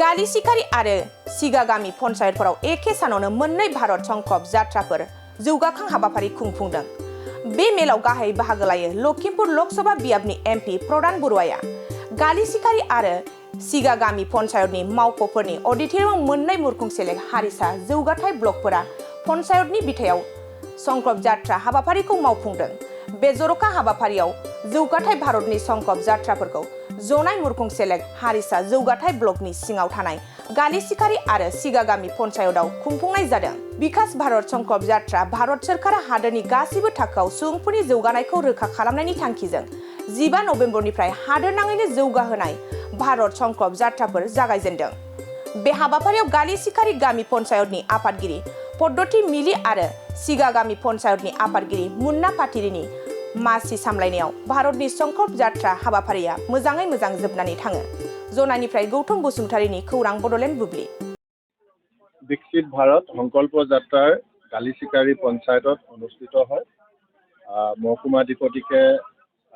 गालिसिखारि आरो सिगागामि पन्चायतफोराव एखे सानावनो मोननै भारत संकल्प जात्राफोर जौगाखां हाबाफारि खुंफुंदों। बे मेलाव गाहाय बाहागो लायो लखिमपुर लकसभा बियाबनि एमपि प्रदान बरुवाया। गालिसिखारि आरो सिगागामि पन्चायतनि मावख'फोरनि अडिटरियामाव मोननै मुरखुं सेलेक हारिसा जौगाथाय ब्लकफोरा पन्चायतनि बिथायाव संकल्प जात्रा हाबाफारिखौ मावफुंदों। बे जर'खा हाबाफारियाव जौगाथाय भारतनि संकल्प जात्राफोरखौ जनाय मुरखुं सेलेक हारिसा जौगाथाय ब्लकनि सिङाव थानाय गालिसिखारि आरो सिगागामि पन्चायतआव खुंफुंनाय जादों। बिकास भारत संकल्प जात्रा भारत सोरखारा हादोरनि गासिबो थाखोआव सुबुंफोरनि जौगानायखौ रोखा खालामनायनि थांखिजों 15 नबेम्बरनिफ्राय हादोरनाङैनो जौगाहोनाय भारत संकल्प जात्राफोर जागायजेनदों। बे हाबाफारियाव गालिसिखारि गामि पन्चायतनि आफादगिरि पद्धति मिलि आरो सिगागामि पन्चायतनि आफादगिरि मुन्ना पाटिरिनि मासि सामलायनायाव भारतनि संकल्प जात्रा हाबाफारिया मोजाङै मोजां जोबनानै थाङो। जनानिफ्राय गौतम बसुमतारीनि खौरां बडलेण्ड बुब्लि। विकसित भारत संकल्प যাত্ৰাৰ গালিচিকাৰী পঞ্চায়তত অনুষ্ঠিত হয়। মহকুমা অধিপতিকে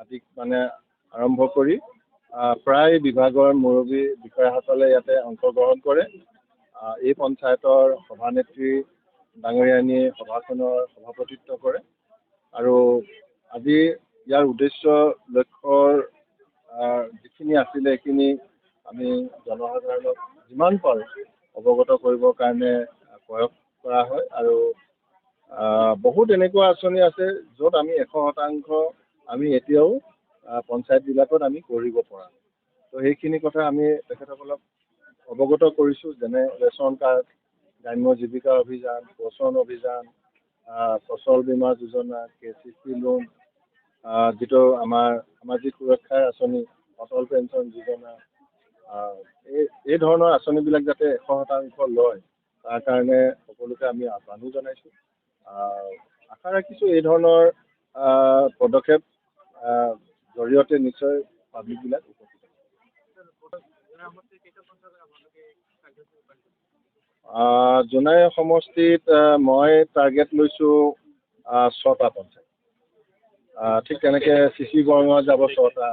আদি আৰম্ভ কৰি প্ৰায় বিভাগৰ মুৰব্বী বিষয়াসকলে ইয়াতে অংশগ্ৰহণ কৰে। এই পঞ্চায়তৰ সভানেত্ৰী ডাঙৰীয়ানী সভাখনৰ সভাপতিত্ব কৰে আৰু আজি ইয়াৰ উদ্দেশ্য লক্ষ্যৰ যিখিনি আছিলে সেইখিনি আমি জনসাধাৰণক যিমান পাৰোঁ অৱগত কৰিবৰ কাৰণে প্ৰয়োগ কৰা হয় আৰু বহুত এনেকুৱা আঁচনি আছে য'ত আমি 100% আমি এতিয়াও পঞ্চায়তবিলাকত আমি কৰিব পৰা। তো সেইখিনি কথা আমি তেখেতসকলক অৱগত কৰিছোঁ, যেনে ৰেচন কাৰ্ড, গ্ৰাম্য জীৱিকা অভিযান, পোষণ অভিযান, ফচল বীমা যোজনা, KCC লোন, যিটো আমাৰ সামাজিক সুৰক্ষাৰ আঁচনি, অটল পেঞ্চন যোজনা, এই ধৰণৰ আঁচনিবিলাক যাতে 100% লয় তাৰ কাৰণে সকলোকে আমি আহ্বানো জনাইছোঁ। আশা ৰাখিছোঁ এই ধৰণৰ পদক্ষেপ জৰিয়তে নিশ্চয় পাব্লিকবিলাক উপকৃত হ'ব। জোনাই সমষ্টিত মই টাৰ্গেট লৈছোঁ 6টা পঞ্চায়ত। ঠিক তেনেকৈ CC বৰঙত যাব 6টা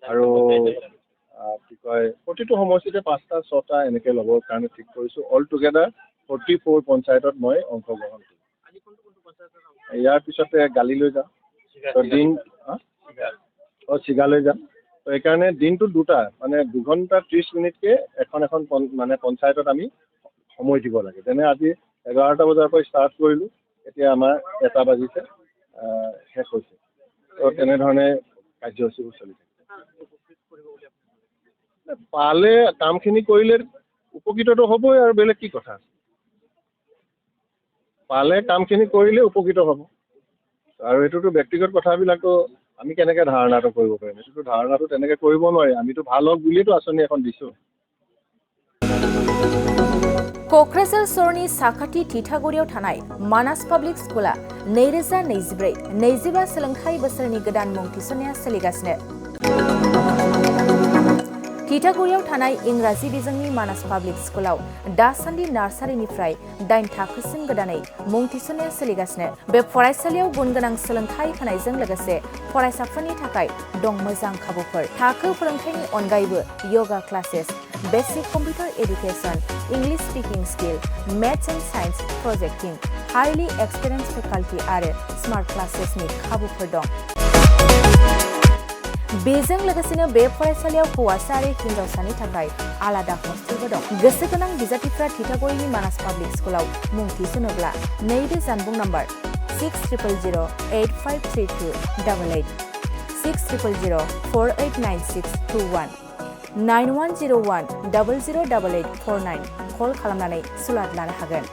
আৰু কি কয় প্ৰতিটো সমষ্টিতে 5টা 6টা এনেকৈ ল'বৰ কাৰণে ঠিক কৰিছোঁ। অল টুগেডাৰ 44 পঞ্চায়তত মই অংশগ্ৰহণ কৰিম। ইয়াৰ পিছতে গালিলৈ যাম, চিগালৈ যাম। তো সেইকাৰণে দিনটো দুটা 2 ঘণ্টা 30 মিনিটকৈ এখন পঞ্চায়তত আমি সময় দিব লাগে। যেনে আজি 11টা বজাৰ পৰা ষ্টাৰ্ট কৰিলোঁ, এতিয়া আমাৰ 1টা বাজিছে শেষ হৈছে। তো তেনেধৰণে কাৰ্যসূচীবোৰ চলি থাকে। পালে কামখিনি কৰিলে উপকৃতটো হ'বই আৰু বেলেগ কি কথা আছে। পালে কামখিনি কৰিলে উপকৃত হ'ব আৰু এইটোতো ব্যক্তিগত কথাবিলাকতো আমি কেনেকৈ ধাৰণাটো কৰিব পাৰিম, এইটোতো ধাৰণাটো তেনেকৈ কৰিব নোৱাৰি। আমিতো ভাল হওক বুলিয়েতো আঁচনি এখন দিছোঁ। क'क्राझार सहरनि साखाथि थिथागुरियाव थानाय मानास पाब्लिक स्कुला 2024-25 सोलोंथाइ बोसोरनि गोदान मुं थिसननाया सोलिगासिनो। थिथागुरियाव थानाय इंराजि बिजोंनि मानास पाब्लिक स्कुलाव दासान्दि नार्सारिनिफ्राय 8 थाखोसिम गोदानै मुं थिसननाया सोलिगासिनो। बे फरायसालियाव गुनगोनां सोलोंथाइ होनायजों लोगोसे फरायसाफोरनि थाखाय दं मोजां खाबुफोर। थाखो फोरोंथायनि अनगायैबो yoga classes, basic computer education, English speaking skill, maths and science projecting, highly experience faculty आरो स्मार्ट क्लासेसनि खाबुफोर दं। बेजों लोगोसेनो बे फरायसालियाव हौवासा आरो हिन्जावसानि थाखाय आलादा हस्टेलबो दं। गोसो गोनां बिजाथिफ्रा थिथागुरिनि मानास पाब्लिक स्कुलाव मुं थिसनोब्ला नैबे जानबुं नम्बर 6000853288 6000489621 9101008849 कल खालामनानै सुलाद लानो हागोन।